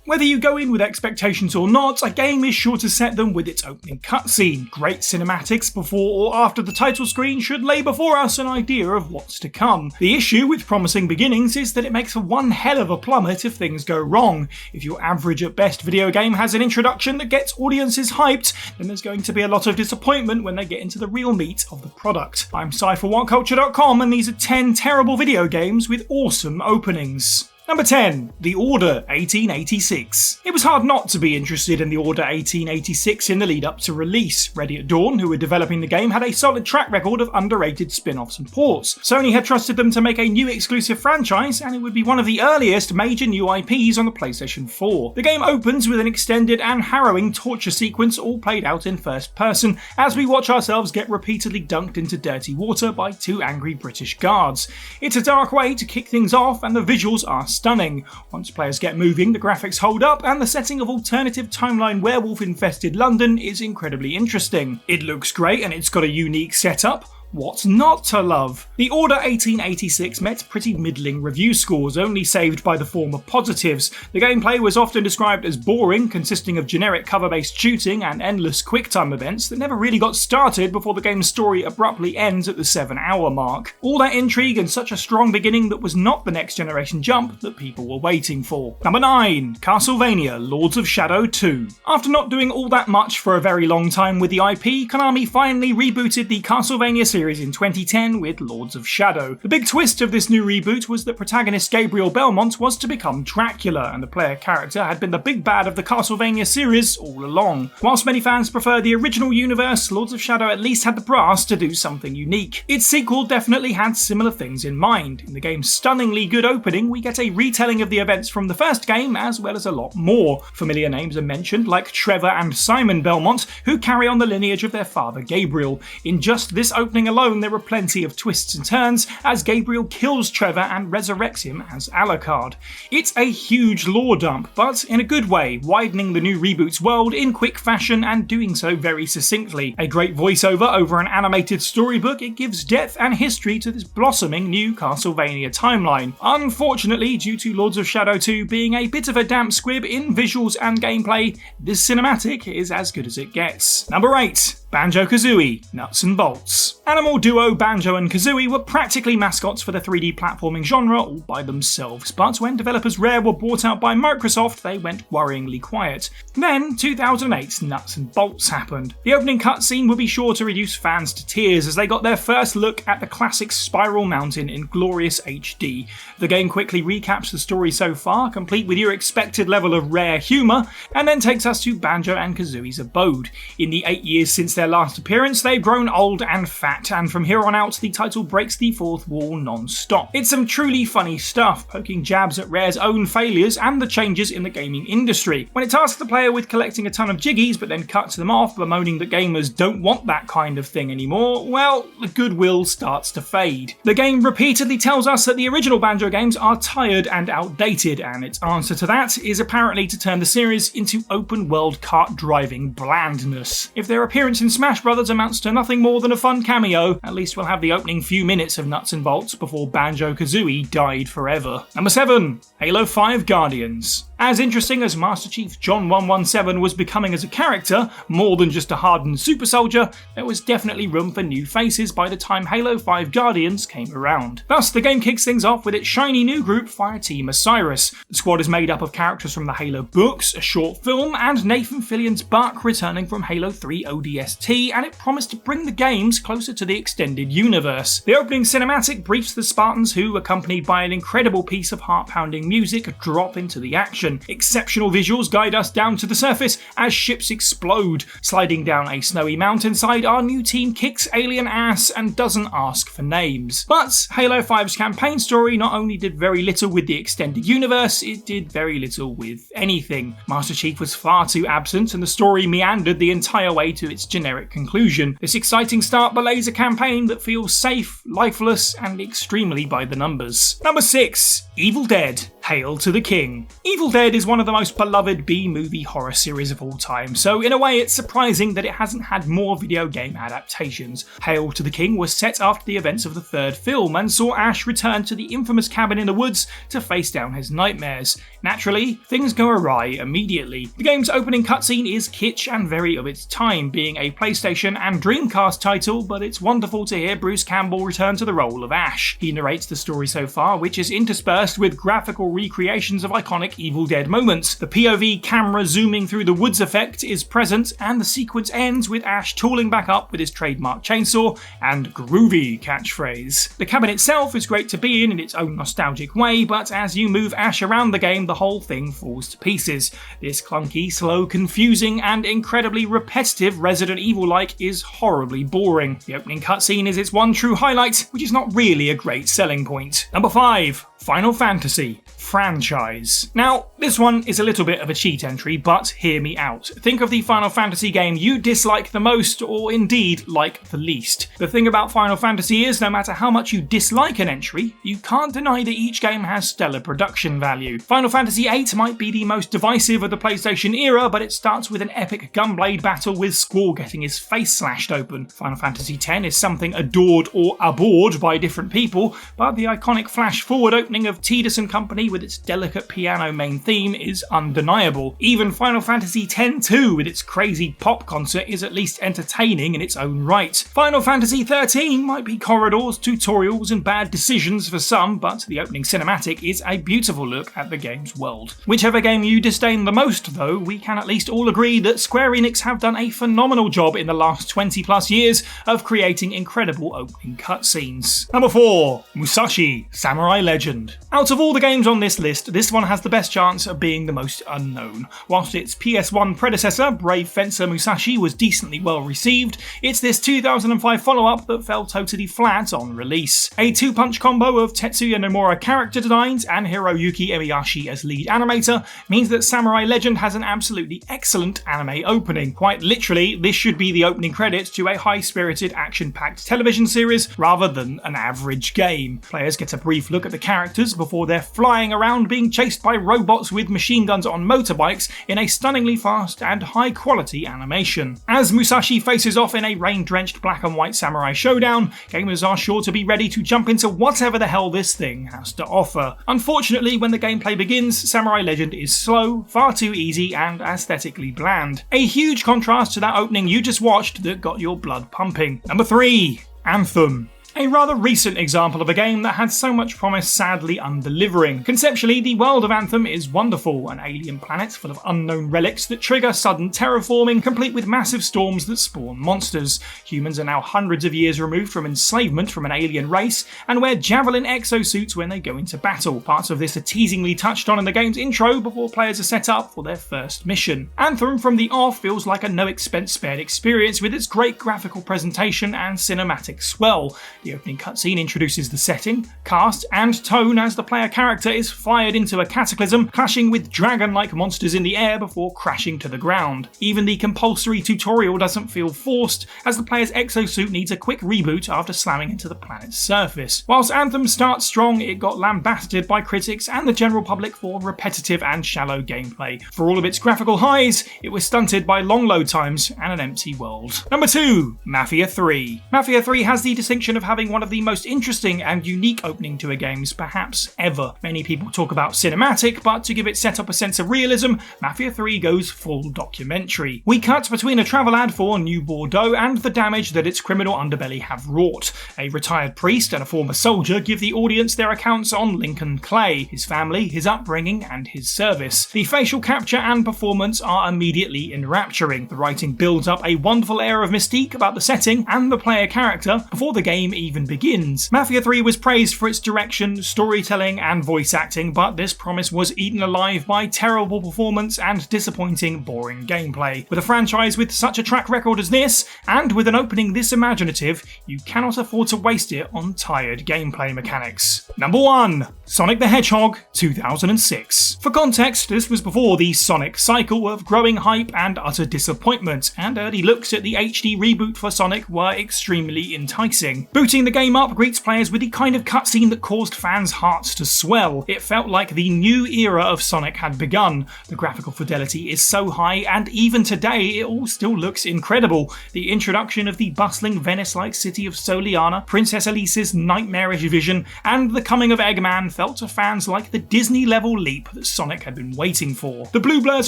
Whether you go in with expectations or not, a game is sure to set them with its opening cutscene. Great cinematics before or after the title screen should lay before us an idea of what's to come. The issue with promising beginnings is that it makes for one hell of a plummet if things go wrong. If your average at best video game has an introduction that gets audiences hyped, then there's going to be a lot of disappointment when they get into the real meat of the product. I'm Cy for WhatCulture.com, and these are 10 terrible video games with awesome openings. Number 10. The Order 1886. It was hard not to be interested in The Order 1886 in the lead up to release. Ready at Dawn, who were developing the game, had a solid track record of underrated spin-offs and ports. Sony had trusted them to make a new exclusive franchise, and it would be one of the earliest major new IPs on the PlayStation 4. The game opens with an extended and harrowing torture sequence all played out in first person, as we watch ourselves get repeatedly dunked into dirty water by two angry British guards. It's a dark way to kick things off, and the visuals are stunning. Once players get moving, the graphics hold up, and the setting of alternative timeline werewolf-infested London is incredibly interesting. It looks great and it's got a unique setup. What's not to love? The Order 1886 met pretty middling review scores, only saved by the former positives. The gameplay was often described as boring, consisting of generic cover-based shooting and endless quick-time events that never really got started before the game's story abruptly ends at the 7-hour mark. All that intrigue and such a strong beginning that was not the next generation jump that people were waiting for. Number 9. Castlevania Lords of Shadow 2. After not doing all that much for a very long time with the IP, Konami finally rebooted the Castlevania series in 2010 with Lords of Shadow. The big twist of this new reboot was that protagonist Gabriel Belmont was to become Dracula, and the player character had been the big bad of the Castlevania series all along. Whilst many fans prefer the original universe, Lords of Shadow at least had the brass to do something unique. Its sequel definitely had similar things in mind. In the game's stunningly good opening, we get a retelling of the events from the first game, as well as a lot more. Familiar names are mentioned, like Trevor and Simon Belmont, who carry on the lineage of their father Gabriel. In just this opening alone, there were plenty of twists and turns, as Gabriel kills Trevor and resurrects him as Alucard. It's a huge lore dump, but in a good way, widening the new reboot's world in quick fashion and doing so very succinctly. A great voiceover over an animated storybook, it gives depth and history to this blossoming new Castlevania timeline. Unfortunately, due to Lords of Shadow 2 being a bit of a damp squib in visuals and gameplay, this cinematic is as good as it gets. Number 8. BANJO-KAZOOIE Nuts and Bolts. Animal duo Banjo and Kazooie were practically mascots for the 3D platforming genre all by themselves, but when developers Rare were bought out by Microsoft, they went worryingly quiet. Then, 2008's Nuts and Bolts happened. The opening cutscene would be sure to reduce fans to tears as they got their first look at the classic Spiral Mountain in glorious HD. The game quickly recaps the story so far, complete with your expected level of Rare humour, and then takes us to Banjo and Kazooie's abode. In the 8 years since their last appearance, they've grown old and fat, and from here on out, the title breaks the fourth wall non-stop. It's some truly funny stuff, poking jabs at Rare's own failures and the changes in the gaming industry. When it tasks the player with collecting a ton of jiggies but then cuts them off, bemoaning that gamers don't want that kind of thing anymore, well, the goodwill starts to fade. The game repeatedly tells us that the original Banjo games are tired and outdated, and its answer to that is apparently to turn the series into open-world kart-driving blandness. If their appearance in Smash Brothers amounts to nothing more than a fun cameo, at least we'll have the opening few minutes of Nuts and Bolts before Banjo-Kazooie died forever. Number 7. Halo 5 Guardians. As interesting as Master Chief John 117 was becoming as a character, more than just a hardened super soldier, there was definitely room for new faces by the time Halo 5 Guardians came around. Thus, the game kicks things off with its shiny new group Fireteam Osiris. The squad is made up of characters from the Halo books, a short film, and Nathan Fillion's Buck returning from Halo 3 ODST, and it promised to bring the games closer to the extended universe. The opening cinematic briefs the Spartans who, accompanied by an incredible piece of heart-pounding music, drop into the action. Exceptional visuals guide us down to the surface as ships explode. Sliding down a snowy mountainside, our new team kicks alien ass and doesn't ask for names. But Halo 5's campaign story not only did very little with the extended universe, it did very little with anything. Master Chief was far too absent and the story meandered the entire way to its generic conclusion. This exciting start belays a campaign that feels safe, lifeless, and extremely by the numbers. Number 6. Evil Dead Hail to the King. Evil Dead is one of the most beloved B-movie horror series of all time, so in a way it's surprising that it hasn't had more video game adaptations. Hail to the King was set after the events of the third film and saw Ash return to the infamous cabin in the woods to face down his nightmares. Naturally, things go awry immediately. The game's opening cutscene is kitsch and very of its time, being a PlayStation and Dreamcast title, but it's wonderful to hear Bruce Campbell return to the role of Ash. He narrates the story so far, which is interspersed with graphical recreations of iconic Evil Dead moments. The POV camera zooming through the woods effect is present, and the sequence ends with Ash tooling back up with his trademark chainsaw and groovy catchphrase. The cabin itself is great to be in its own nostalgic way, but as you move Ash around the game, the whole thing falls to pieces. This clunky, slow, confusing, and incredibly repetitive Resident Evil-like is horribly boring. The opening cutscene is its one true highlight, which is not really a great selling point. Number 5. Final Fantasy franchise. Now, this one is a little bit of a cheat entry, but hear me out. Think of the Final Fantasy game you dislike the most, or indeed like the least. The thing about Final Fantasy is, no matter how much you dislike an entry, you can't deny that each game has stellar production value. Final Fantasy VIII might be the most divisive of the PlayStation era, but it starts with an epic gunblade battle with Squall getting his face slashed open. Final Fantasy X is something adored or abhorred by different people, but the iconic flash-forward opening of Tidus and Company with its delicate piano main theme is undeniable. Even Final Fantasy X-2 with its crazy pop concert is at least entertaining in its own right. Final Fantasy XIII might be corridors, tutorials and bad decisions for some, but the opening cinematic is a beautiful look at the game's world. Whichever game you disdain the most though, we can at least all agree that Square Enix have done a phenomenal job in the last 20 plus years of creating incredible opening cutscenes. Number 4. Musashi, Samurai Legend. Out of all the games on this list, this one has the best chance of being the most unknown. Whilst its PS1 predecessor, Brave Fencer Musashi, was decently well received, it's this 2005 follow-up that fell totally flat on release. A two-punch combo of Tetsuya Nomura character designs and Hiroyuki Emiyashi as lead animator means that Samurai Legend has an absolutely excellent anime opening. Quite literally, this should be the opening credits to a high-spirited, action-packed television series rather than an average game. Players get a brief look at the characters before they're flying around being chased by robots with machine guns on motorbikes in a stunningly fast and high-quality animation. As Musashi faces off in a rain-drenched black and white samurai showdown, gamers are sure to be ready to jump into whatever the hell this thing has to offer. Unfortunately, when the gameplay begins, Samurai Legend is slow, far too easy, and aesthetically bland. A huge contrast to that opening you just watched that got your blood pumping. Number 3. Anthem. A rather recent example of a game that had so much promise sadly undelivering. Conceptually, the world of Anthem is wonderful, an alien planet full of unknown relics that trigger sudden terraforming, complete with massive storms that spawn monsters. Humans are now hundreds of years removed from enslavement from an alien race, and wear javelin exosuits when they go into battle. Parts of this are teasingly touched on in the game's intro before players are set up for their first mission. Anthem from the off feels like a no expense spared experience with its great graphical presentation and cinematic swell. The opening cutscene introduces the setting, cast, and tone as the player character is fired into a cataclysm, clashing with dragon-like monsters in the air before crashing to the ground. Even the compulsory tutorial doesn't feel forced, as the player's exosuit needs a quick reboot after slamming into the planet's surface. Whilst Anthem starts strong, it got lambasted by critics and the general public for repetitive and shallow gameplay. For all of its graphical highs, it was stunted by long load times and an empty world. Number 2. Mafia 3. Mafia 3 has the distinction of having one of the most interesting and unique opening to a games perhaps ever. Many people talk about cinematic, but to give it set up a sense of realism, Mafia 3 goes full documentary. We cut between a travel ad for New Bordeaux and the damage that its criminal underbelly have wrought. A retired priest and a former soldier give the audience their accounts on Lincoln Clay, his family, his upbringing, and his service. The facial capture and performance are immediately enrapturing. The writing builds up a wonderful air of mystique about the setting and the player character before the game even begins. Mafia 3 was praised for its direction, storytelling, and voice acting, but this promise was eaten alive by terrible performance and disappointing, boring gameplay. With a franchise with such a track record as this, and with an opening this imaginative, you cannot afford to waste it on tired gameplay mechanics. Number 1. Sonic the Hedgehog 2006. For context, this was before the Sonic cycle of growing hype and utter disappointment, and early looks at the HD reboot for Sonic were extremely enticing. Booting the game up greets players with the kind of cutscene that caused fans' hearts to swell. It felt like the new era of Sonic had begun. The graphical fidelity is so high, and even today it all still looks incredible. The introduction of the bustling Venice-like city of Soliana, Princess Elise's nightmarish vision, and the coming of Eggman felt to fans like the Disney-level leap that Sonic had been waiting for. The Blue Blur's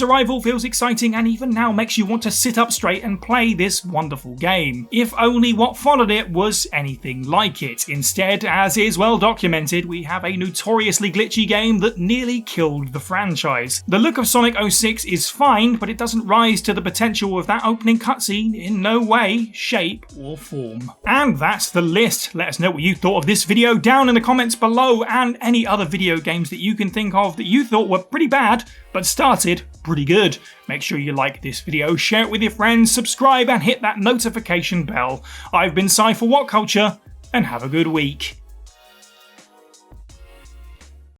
arrival feels exciting and even now makes you want to sit up straight and play this wonderful game. If only what followed it was anything like it. Instead, as is well documented, we have a notoriously glitchy game that nearly killed the franchise. The look of Sonic 06 is fine, but it doesn't rise to the potential of that opening cutscene in no way, shape, or form. And that's the list. Let us know what you thought of this video down in the comments below, and any other video games that you can think of that you thought were pretty bad but started pretty good. Make sure you like this video, share it with your friends, subscribe and hit that notification bell. I've been Cy for WhatCulture, and have a good week.